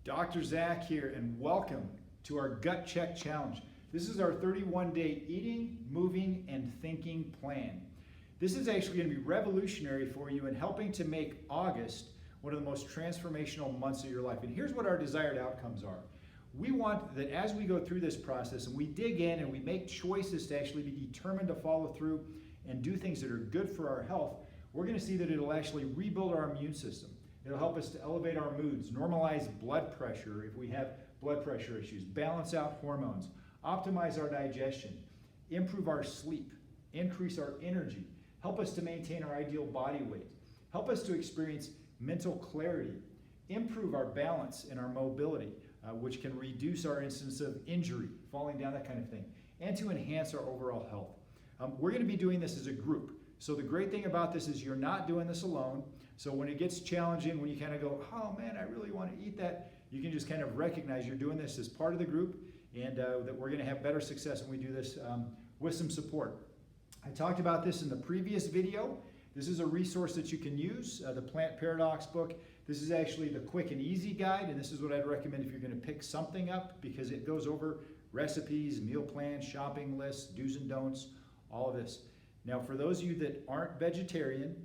Dr. Zach here, and welcome to our Gut Check Challenge. This is our 31-day eating, moving, and thinking plan. This is actually going to be revolutionary for you in helping to make August one of the most transformational months of your life. And here's what our desired outcomes are. We want that as we go through this process and we dig in and we make choices to actually be determined to follow through and do things that are good for our health, we're going to see that it'll actually rebuild our immune system. It'll help us to elevate our moods, normalize blood pressure if we have blood pressure issues, balance out hormones, optimize our digestion, improve our sleep, increase our energy, help us to maintain our ideal body weight, help us to experience mental clarity, improve our balance and our mobility, which can reduce our incidence of injury, falling down, that kind of thing, and to enhance our overall health. We're going to be doing this as a group. So the great thing about this is you're not doing this alone. So when it gets challenging, when you kind of go, oh man, I really want to eat that, you can just kind of recognize you're doing this as part of the group, and that we're going to have better success when we do this with some support. I talked about this in the previous video. This is a resource that you can use, the Plant Paradox book. This is actually the quick and easy guide, and this is what I'd recommend if you're going to pick something up, because it goes over recipes, meal plans, shopping lists, do's and don'ts, all of this. Now, for those of you that aren't vegetarian,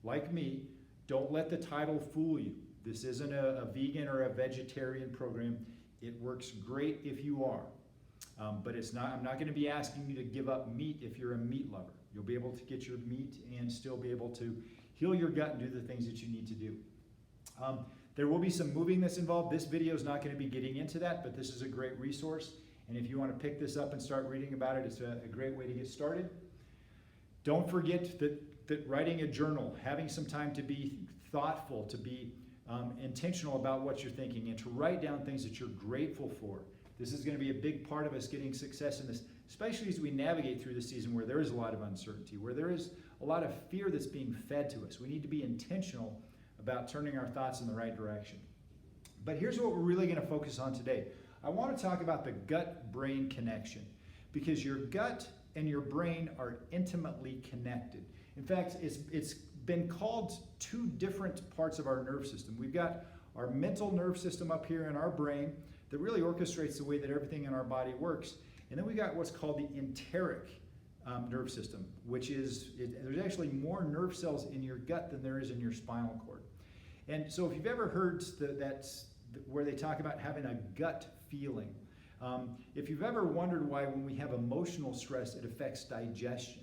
like me, don't let the title fool you. This isn't a vegan or a vegetarian program. It works great if you are, but it's not. I'm not going to be asking you to give up meat if you're a meat lover. You'll be able to get your meat and still be able to heal your gut and do the things that you need to do. There will be some moving that's involved. This video is not going to be getting into that, but this is a great resource. And if you want to pick this up and start reading about it, it's a great way to get started. Don't forget that writing a journal, having some time to be thoughtful, to be intentional about what you're thinking, and to write down things that you're grateful for. This is going to be a big part of us getting success in this, especially as we navigate through the season where there is a lot of uncertainty, where there is a lot of fear that's being fed to us. We need to be intentional about turning our thoughts in the right direction. But here's what we're really going to focus on today. I want to talk about the gut-brain connection, because your gut and your brain are intimately connected. In fact, it's been called two different parts of our nerve system. We've got our mental nerve system up here in our brain that really orchestrates the way that everything in our body works. And then we got what's called the enteric nerve system, which is, there's actually more nerve cells in your gut than there is in your spinal cord. And so if you've ever heard where they talk about having a gut feeling, if you've ever wondered why when we have emotional stress it affects digestion,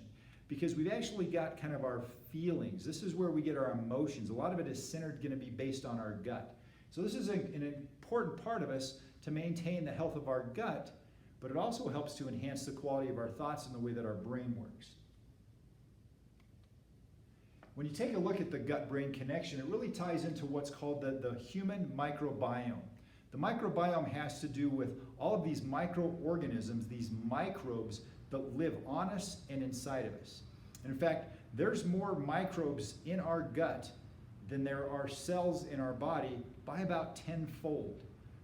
because we've actually got kind of our feelings. This is where we get our emotions. A lot of it is centered, going to be based on our gut. So this is an important part of us to maintain the health of our gut, but it also helps to enhance the quality of our thoughts and the way that our brain works. When you take a look at the gut-brain connection, it really ties into what's called the human microbiome. The microbiome has to do with all of these microorganisms, these microbes that live on us and inside of us. And in fact, there's more microbes in our gut than there are cells in our body by about 10-fold.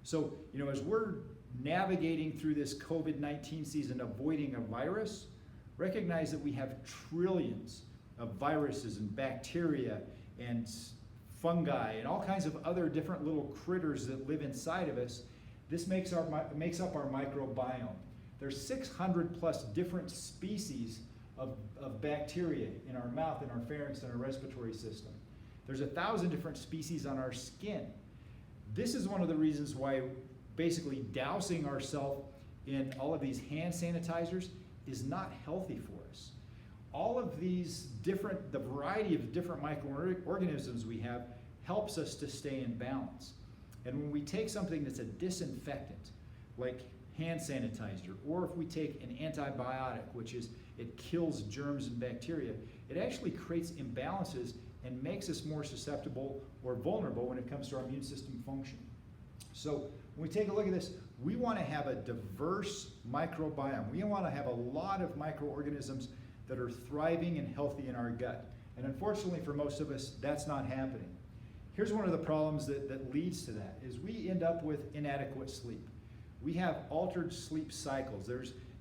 So, as we're navigating through this COVID-19 season, avoiding a virus, recognize that we have trillions of viruses and bacteria and fungi and all kinds of other different little critters that live inside of us. This makes up our microbiome. There's 600 plus different species of bacteria in our mouth, in our pharynx, and our respiratory system. There's 1,000 different species on our skin. This is one of the reasons why basically dousing ourselves in all of these hand sanitizers is not healthy for us. All of these the variety of different microorganisms we have helps us to stay in balance. And when we take something that's a disinfectant, like hand sanitizer, or if we take an antibiotic, which is, it kills germs and bacteria, it actually creates imbalances and makes us more susceptible or vulnerable when it comes to our immune system function. So when we take a look at this, we want to have a diverse microbiome. We want to have a lot of microorganisms that are thriving and healthy in our gut. And unfortunately for most of us, that's not happening. Here's one of the problems that leads to that, is we end up with inadequate sleep. We have altered sleep cycles.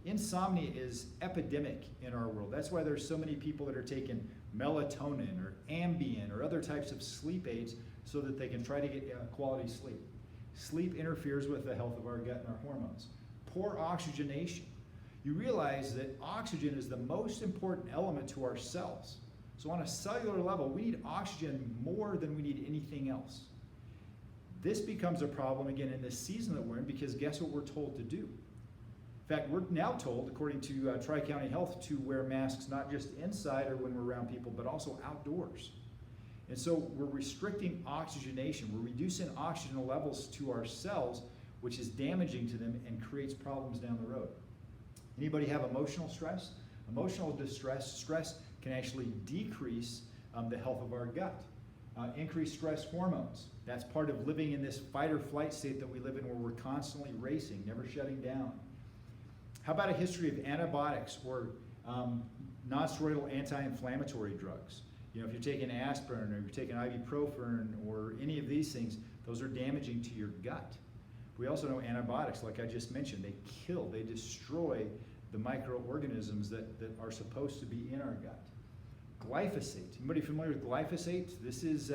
Insomnia is epidemic in our world. That's why there's so many people that are taking melatonin or Ambien or other types of sleep aids so that they can try to get quality sleep. Sleep interferes with the health of our gut and our hormones. Poor oxygenation. You realize that oxygen is the most important element to our cells. So on a cellular level, we need oxygen more than we need anything else. This becomes a problem again in this season that we're in, because guess what we're told to do? In fact, we're now told, according to Tri-County Health, to wear masks not just inside or when we're around people, but also outdoors. And so we're restricting oxygenation. We're reducing oxygen levels to our cells, which is damaging to them and creates problems down the road. Anybody have emotional stress? Emotional stress can actually decrease the health of our gut. Increased stress hormones. That's part of living in this fight or flight state that we live in, where we're constantly racing, never shutting down. How about a history of antibiotics or non-steroidal anti-inflammatory drugs? You know, if you're taking aspirin or you're taking ibuprofen or any of these things, those are damaging to your gut. We also know antibiotics, like I just mentioned, they destroy the microorganisms that are supposed to be in our gut. Glyphosate. Anybody familiar with glyphosate? This is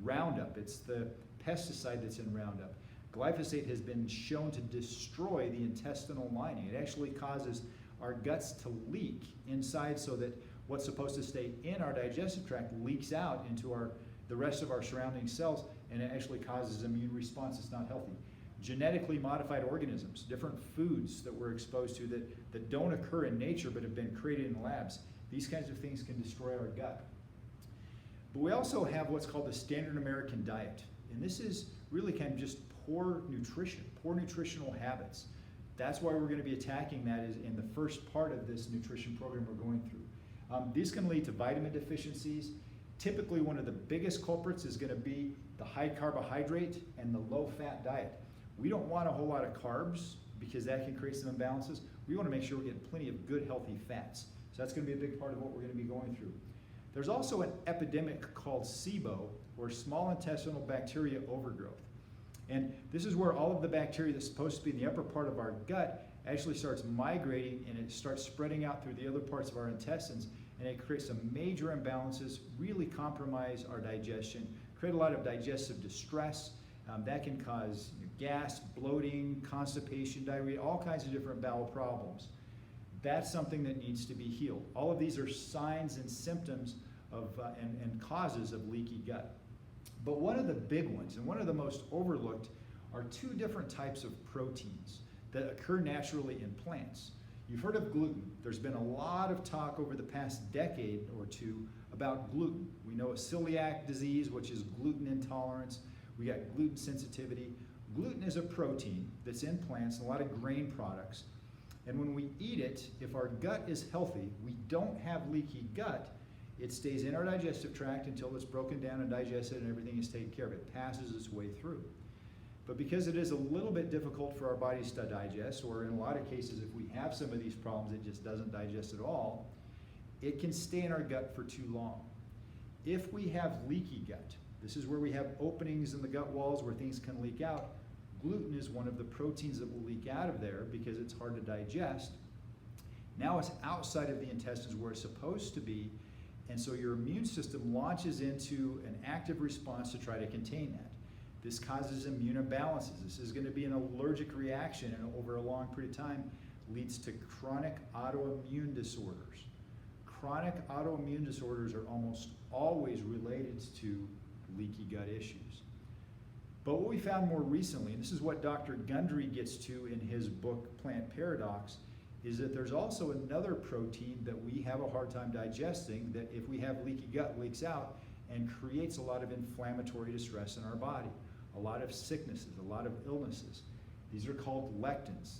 Roundup. It's the pesticide that's in Roundup. Glyphosate has been shown to destroy the intestinal lining. It actually causes our guts to leak inside, so that what's supposed to stay in our digestive tract leaks out into the rest of our surrounding cells, and it actually causes immune response that's not healthy. Genetically modified organisms, different foods that we're exposed to that don't occur in nature but have been created in labs. These kinds of things can destroy our gut. But we also have what's called the standard American diet. And this is really kind of just poor nutrition, poor nutritional habits. That's why we're going to be attacking that in the first part of this nutrition program we're going through. These can lead to vitamin deficiencies. Typically, one of the biggest culprits is going to be the high carbohydrate and the low fat diet. We don't want a whole lot of carbs, because that can create some imbalances. We want to make sure we're getting plenty of good, healthy fats. So that's going to be a big part of what we're going to be going through. There's also an epidemic called SIBO, or small intestinal bacteria overgrowth. And this is where all of the bacteria that's supposed to be in the upper part of our gut actually starts migrating, and it starts spreading out through the other parts of our intestines, and it creates some major imbalances, really compromise our digestion, create a lot of digestive distress. That can cause gas, bloating, constipation, diarrhea, all kinds of different bowel problems. That's something that needs to be healed. All of these are signs and symptoms of and causes of leaky gut. But one of the big ones, and one of the most overlooked, are two different types of proteins that occur naturally in plants. You've heard of gluten. There's been a lot of talk over the past decade or two about gluten. We know a celiac disease, which is gluten intolerance. We got gluten sensitivity. Gluten is a protein that's in plants and a lot of grain products. And when we eat it, if our gut is healthy, we don't have leaky gut. It stays in our digestive tract until it's broken down and digested and everything is taken care of. It passes its way through. But because it is a little bit difficult for our bodies to digest, or in a lot of cases, if we have some of these problems, it just doesn't digest at all, it can stay in our gut for too long. If we have leaky gut, this is where we have openings in the gut walls where things can leak out. Gluten is one of the proteins that will leak out of there because it's hard to digest. Now it's outside of the intestines where it's supposed to be, and so your immune system launches into an active response to try to contain that. This causes immune imbalances. This is going to be an allergic reaction, and over a long period of time leads to chronic autoimmune disorders. Chronic autoimmune disorders are almost always related to leaky gut issues. But what we found more recently, and this is what Dr. Gundry gets to in his book, Plant Paradox, is that there's also another protein that we have a hard time digesting that, if we have leaky gut, leaks out and creates a lot of inflammatory distress in our body, a lot of sicknesses, a lot of illnesses. These are called lectins.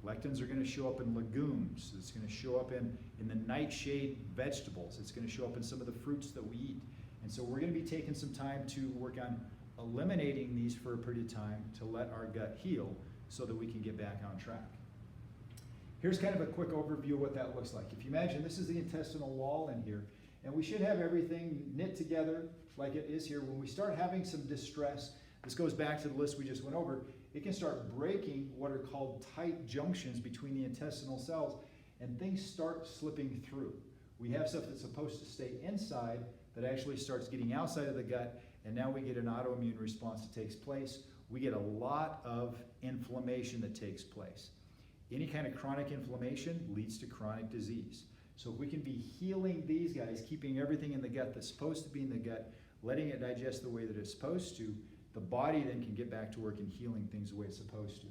Lectins are going to show up in legumes. It's going to show up in the nightshade vegetables. It's going to show up in some of the fruits that we eat. And so we're going to be taking some time to work on eliminating these for a period of time to let our gut heal so that we can get back on track. Here's kind of a quick overview of what that looks like. If you imagine this is the intestinal wall in here, and we should have everything knit together like it is here. When we start having some distress, this goes back to the list we just went over, it can start breaking what are called tight junctions between the intestinal cells, and things start slipping through. We have stuff that's supposed to stay inside that actually starts getting outside of the gut, and now we get an autoimmune response that takes place, we get a lot of inflammation that takes place. Any kind of chronic inflammation leads to chronic disease. So if we can be healing these guys, keeping everything in the gut that's supposed to be in the gut, letting it digest the way that it's supposed to, the body then can get back to work and healing things the way it's supposed to.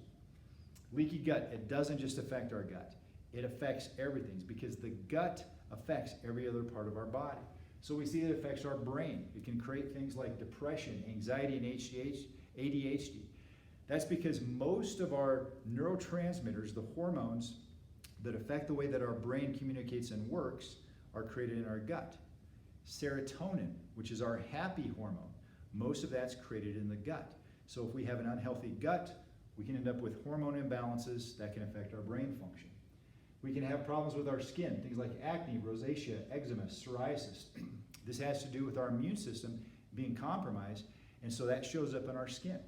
Leaky gut, it doesn't just affect our gut. It affects everything because the gut affects every other part of our body. So we see it affects our brain. It can create things like depression, anxiety, and ADHD. That's because most of our neurotransmitters, the hormones that affect the way that our brain communicates and works, are created in our gut. Serotonin, which is our happy hormone, most of that's created in the gut. So if we have an unhealthy gut, we can end up with hormone imbalances that can affect our brain function. We can have problems with our skin, things like acne, rosacea, eczema, psoriasis. This has to do with our immune system being compromised, and so that shows up in our skin.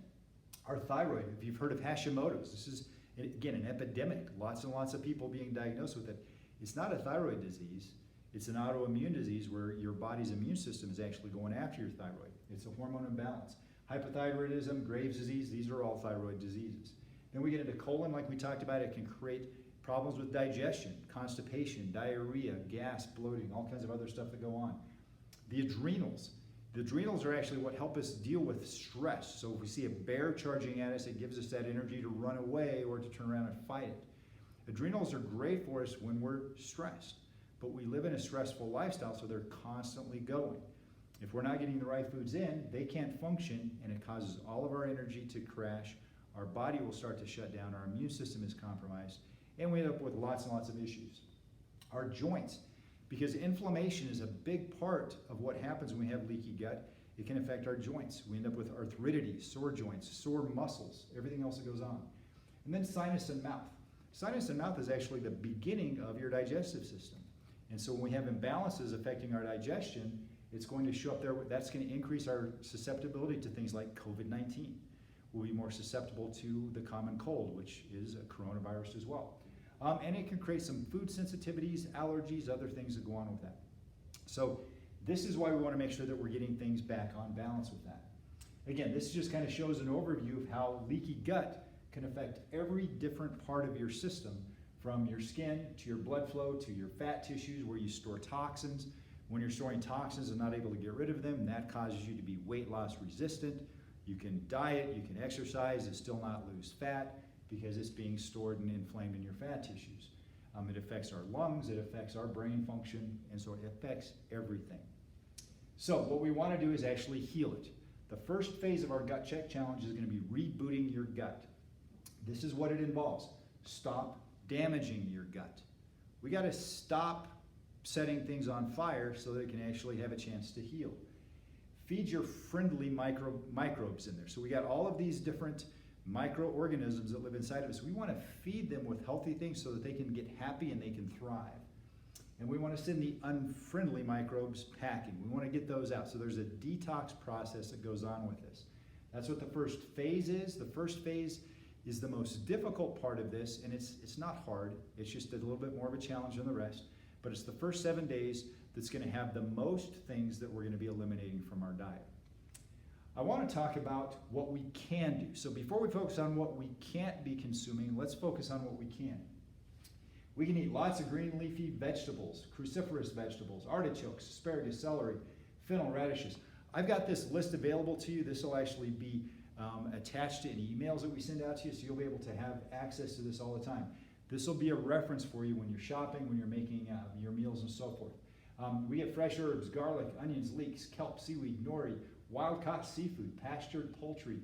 Our thyroid, if you've heard of Hashimoto's, this is, again, an epidemic. Lots and lots of people being diagnosed with it. It's not a thyroid disease. It's an autoimmune disease where your body's immune system is actually going after your thyroid. It's a hormone imbalance. Hypothyroidism, Graves' disease, these are all thyroid diseases. Then we get into colon, like we talked about. It can create problems with digestion, constipation, diarrhea, gas, bloating, all kinds of other stuff that go on. The adrenals. The adrenals are actually what help us deal with stress. So if we see a bear charging at us, it gives us that energy to run away or to turn around and fight it. Adrenals are great for us when we're stressed, but we live in a stressful lifestyle, so they're constantly going. If we're not getting the right foods in, they can't function, and it causes all of our energy to crash. Our body will start to shut down, our immune system is compromised, and we end up with lots and lots of issues. Our joints, because inflammation is a big part of what happens when we have leaky gut, it can affect our joints. We end up with arthritis, sore joints, sore muscles, everything else that goes on. And then sinus and mouth. Sinus and mouth is actually the beginning of your digestive system. And so when we have imbalances affecting our digestion, it's going to show up there. That's going to increase our susceptibility to things like COVID-19. We'll be more susceptible to the common cold, which is a coronavirus as well. And it can create some food sensitivities, allergies, other things that go on with that. So this is why we want to make sure that we're getting things back on balance with that. Again, this just kind of shows an overview of how leaky gut can affect every different part of your system, from your skin to your blood flow to your fat tissues where you store toxins. When you're storing toxins and not able to get rid of them, that causes you to be weight loss resistant. You can diet, you can exercise, and still not lose fat because it's being stored and inflamed in your fat tissues. It affects our lungs, it affects our brain function, and so it affects everything. So what we want to do is actually heal it. The first phase of our gut check challenge is going to be rebooting your gut. This is what it involves. Stop damaging your gut. We got to stop setting things on fire so that it can actually have a chance to heal. Feed your friendly microbes in there. So we got all of these different microorganisms that live inside of us. We want to feed them with healthy things so that they can get happy and they can thrive. And we want to send the unfriendly microbes packing. We want to get those out. So there's a detox process that goes on with this. That's what the first phase is. The first phase is the most difficult part of this, and it's not hard. It's just a little bit more of a challenge than the rest. But it's the first 7 days that's going to have the most things that we're going to be eliminating from our diet. I want to talk about what we can do. So before we focus on what we can't be consuming, let's focus on what we can. We can eat lots of green leafy vegetables, cruciferous vegetables, artichokes, asparagus, celery, fennel, radishes. I've got this list available to you. This will actually be attached to any emails that we send out to you, so you'll be able to have access to this all the time. This will be a reference for you when you're shopping, when you're making your meals and so forth. We get fresh herbs, garlic, onions, leeks, kelp, seaweed, nori, wild-caught seafood, pastured poultry,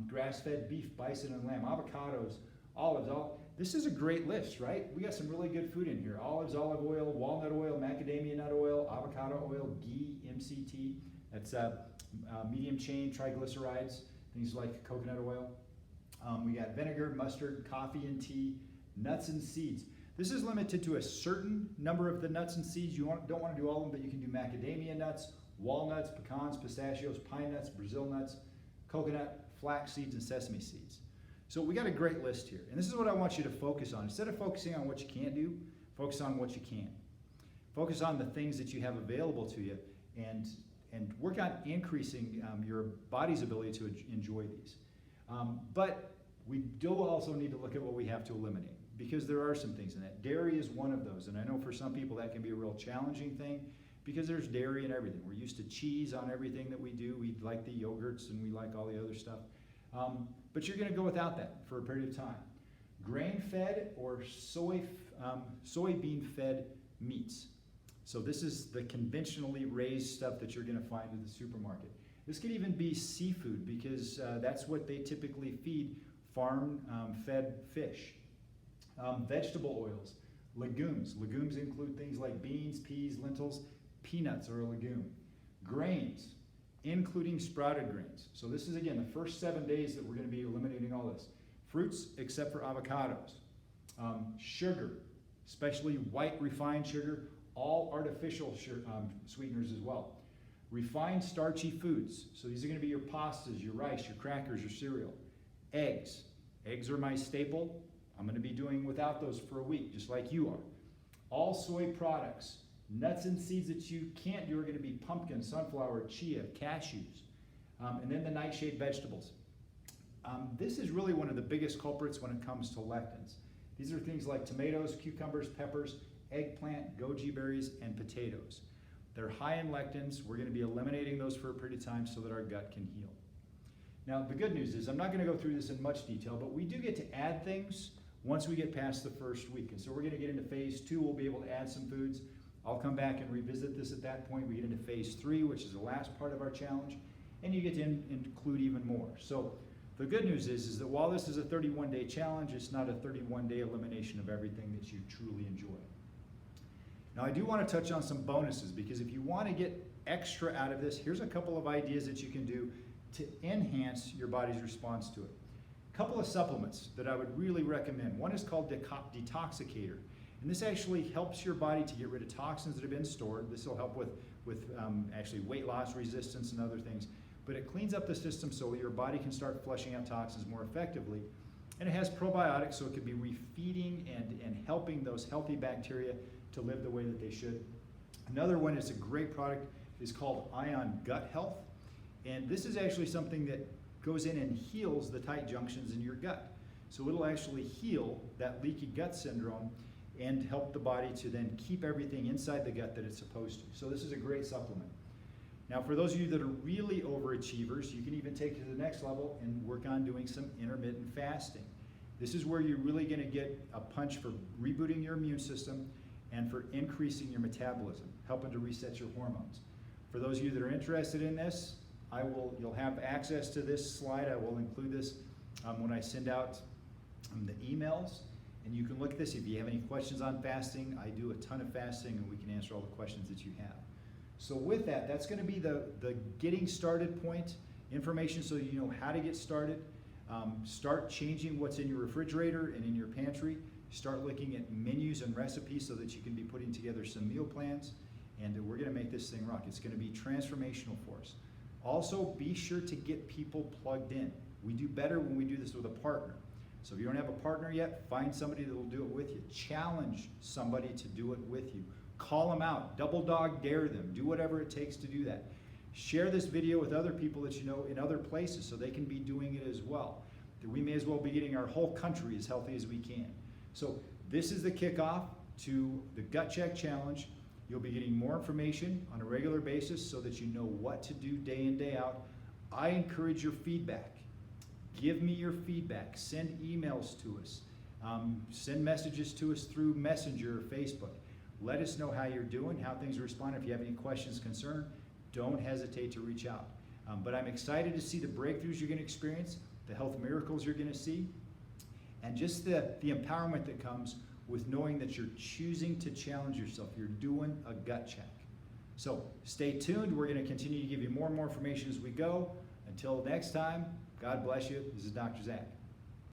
grass-fed beef, bison, and lamb, avocados, olives. This is a great list, right? We got some really good food in here. Olives, olive oil, walnut oil, macadamia nut oil, avocado oil, ghee, MCT. That's medium chain triglycerides, things like coconut oil. We got vinegar, mustard, coffee and tea, nuts and seeds. This is limited to a certain number of the nuts and seeds. You don't want to do all of them, but you can do macadamia nuts, walnuts, pecans, pistachios, pine nuts, Brazil nuts, coconut, flax seeds, and sesame seeds. So we got a great list here. And this is what I want you to focus on. Instead of focusing on what you can't do, focus on what you can. Focus on the things that you have available to you and work on increasing your body's ability to enjoy these. But we do also need to look at what we have to eliminate, because there are some things in that. Dairy is one of those, and I know for some people that can be a real challenging thing, because there's dairy in everything. We're used to cheese on everything that we do. We like the yogurts and we like all the other stuff. But you're going to go without that for a period of time. Grain-fed or soybean-fed meats. So this is the conventionally raised stuff that you're going to find in the supermarket. This could even be seafood, because that's what they typically feed farm-fed fish. Vegetable oils, legumes. Legumes include things like beans, peas, lentils. Peanuts are a legume. Grains, including sprouted grains. So this is, again, the first 7 days that we're going to be eliminating all this. Fruits, except for avocados. Sugar, especially white refined sugar, all artificial sweeteners as well. Refined starchy foods. So these are going to be your pastas, your rice, your crackers, your cereal. Eggs. Eggs are my staple. I'm going to be doing without those for a week, just like you are. All soy products. Nuts and seeds that you can't do are going to be pumpkin, sunflower, chia, cashews. And then the nightshade vegetables. This is really one of the biggest culprits when it comes to lectins. These are things like tomatoes, cucumbers, peppers, eggplant, goji berries, and potatoes. They're high in lectins. We're going to be eliminating those for a period of time so that our gut can heal. Now, the good news is, I'm not going to go through this in much detail, but we do get to add things once we get past the first week. And so we're going to get into phase 2. We'll be able to add some foods. I'll come back and revisit this at that point. We get into phase 3, which is the last part of our challenge, and you get to include even more. So the good news is that while this is a 31-day challenge, it's not a 31-day elimination of everything that you truly enjoy. Now, I do want to touch on some bonuses, because if you want to get extra out of this, here's a couple of ideas that you can do to enhance your body's response to it. A couple of supplements that I would really recommend. One is called Detoxicator. And this actually helps your body to get rid of toxins that have been stored. This will help with actually weight loss resistance and other things. But it cleans up the system so your body can start flushing out toxins more effectively. And it has probiotics, so it could be refeeding and helping those healthy bacteria to live the way that they should. Another one is a great product, is called Ion Gut Health. And this is actually something that goes in and heals the tight junctions in your gut. So it'll actually heal that leaky gut syndrome and help the body to then keep everything inside the gut that it's supposed to. So this is a great supplement. Now, for those of you that are really overachievers, you can even take it to the next level and work on doing some intermittent fasting. This is where you're really going to get a punch for rebooting your immune system and for increasing your metabolism, helping to reset your hormones. For those of you that are interested in this, you'll have access to this slide. I will include this when I send out the emails. And you can look at this if you have any questions on fasting. I do a ton of fasting, and we can answer all the questions that you have. So with that, that's going to be the getting started point information, so you know how to get started. Start changing what's in your refrigerator and in your pantry. Start looking at menus and recipes so that you can be putting together some meal plans. And we're going to make this thing rock. It's going to be transformational for us. Also, be sure to get people plugged in. We do better when we do this with a partner. So if you don't have a partner yet, find somebody that will do it with you. Challenge somebody to do it with you. Call them out. Double dog dare them. Do whatever it takes to do that. Share this video with other people that you know in other places so they can be doing it as well. We may as well be getting our whole country as healthy as we can. So this is the kickoff to the Gut Check Challenge. You'll be getting more information on a regular basis so that you know what to do day in, day out. I encourage your feedback. Give me your feedback. Send emails to us. Send messages to us through Messenger or Facebook. Let us know how you're doing, how things are responding. If you have any questions, concern, don't hesitate to reach out. But I'm excited to see the breakthroughs you're going to experience, the health miracles you're going to see, and just the empowerment that comes with knowing that you're choosing to challenge yourself. You're doing a gut check. So stay tuned. We're going to continue to give you more and more information as we go. Until next time, God bless you. This is Dr. Zach.